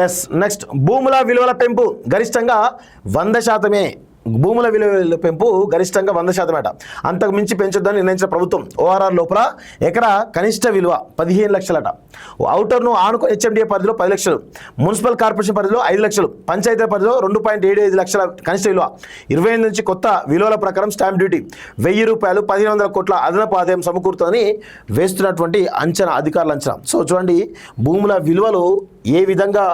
Yes, next భూముల విలువల పెంపు గరిష్టంగా 100%. భూముల విలువల పెంపు గరిష్టంగా 100%. అంతకు మించి పెంచొద్దని నిర్ణయించిన ప్రభుత్వం. ఓఆర్ఆర్ లోపల ఎకరా కనిష్ట విలువ 15 లక్షలట. ఔటర్ను ఆనుకుని హెచ్ఎండిఏ పరిధిలో 10 లక్షలు, మున్సిపల్ కార్పొరేషన్ పరిధిలో 5 లక్షలు, పంచాయతీ పరిధిలో 2.75 లక్షల కనిష్ట విలువ. 25 నుంచి కొత్త విలువల ప్రకారం స్టాంప్ డ్యూటీ 1000 రూపాయలు, 1500 కోట్ల అదనపు ఆదాయం సమకూరుతుందని వేస్తున్నటువంటి అంచనా, అధికారుల అంచనా. సో చూడండి, భూముల విలువలు ఏ విధంగా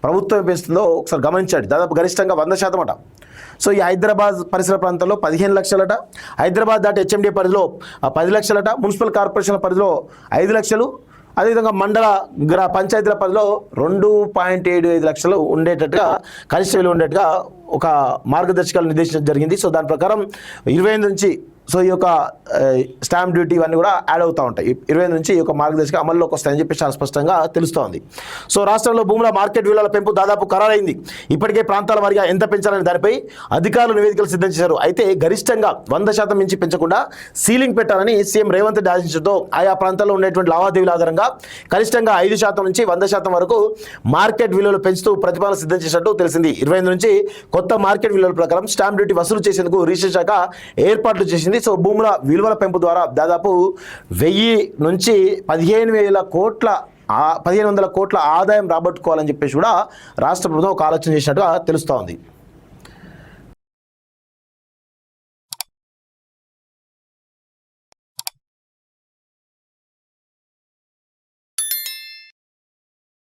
ప్రభుత్వం పెంచుతుందో ఒకసారి గమనించండి. దాదాపు గరిష్టంగా 100% అట. సో ఈ హైదరాబాద్ పరిసర ప్రాంతాల్లో 15 లక్షలట, హైదరాబాద్ దాటి హెచ్ఎండిఏ పరిధిలో 10 లక్షలట, మున్సిపల్ కార్పొరేషన్ల పరిధిలో 5 లక్షలు, అదేవిధంగా మండల పంచాయతీల పరిధిలో 2.75 లక్షలు ఉండేటట్టుగా, కనిష్ట విలువ ఉండేట్టుగా ఒక మార్గదర్శకాలు నిర్దేశించడం జరిగింది. సో దాని ప్రకారం 25 నుంచి సో ఈ యొక్క స్టాంప్ డ్యూటీ ఇవన్నీ కూడా యాడ్ అవుతూ ఉంటాయి. 25 నుంచి ఈ యొక్క మార్గదర్శక అమల్లోకి వస్తాయని చెప్పి చాలా స్పష్టంగా తెలుస్తోంది. సో రాష్ట్రంలో భూముల మార్కెట్ విలువల పెంపు దాదాపు ఖరారైంది. ఇప్పటికే ప్రాంతాల వారీగా ఎంత పెంచాలని దానిపై అధికారులు నివేదికలు సిద్ధం చేశారు. అయితే గరిష్టంగా 100% మించి పెంచకుండా సీలింగ్ పెట్టాలని సీఎం రేవంత్ రెడ్డి ఆదేశించడంతో ఆయా ప్రాంతాల్లో ఉండేటువంటి లావాదేవీల ఆధారంగా కనిష్టంగా 5% నుంచి 100% వరకు మార్కెట్ విలువలు పెంచుతూ ప్రతిపాదన సిద్ధం చేసినట్టు తెలిసింది. 25 నుంచి కొత్త మార్కెట్ విలువల ప్రకారం స్టాంప్ డ్యూటీ వసూలు చేసేందుకు రిజిస్ట్రేషన్ శాఖ ఏర్పాట్లు చేసింది. సో భూముల విలువల పెంపు ద్వారా దాదాపు 1000 నుంచి 1500 కోట్ల ఆదాయం రాబట్టుకోవాలని చెప్పేసి కూడా రాష్ట్ర ప్రభుత్వం ఒక ఆలోచన చేసినట్టుగా తెలుస్తోంది.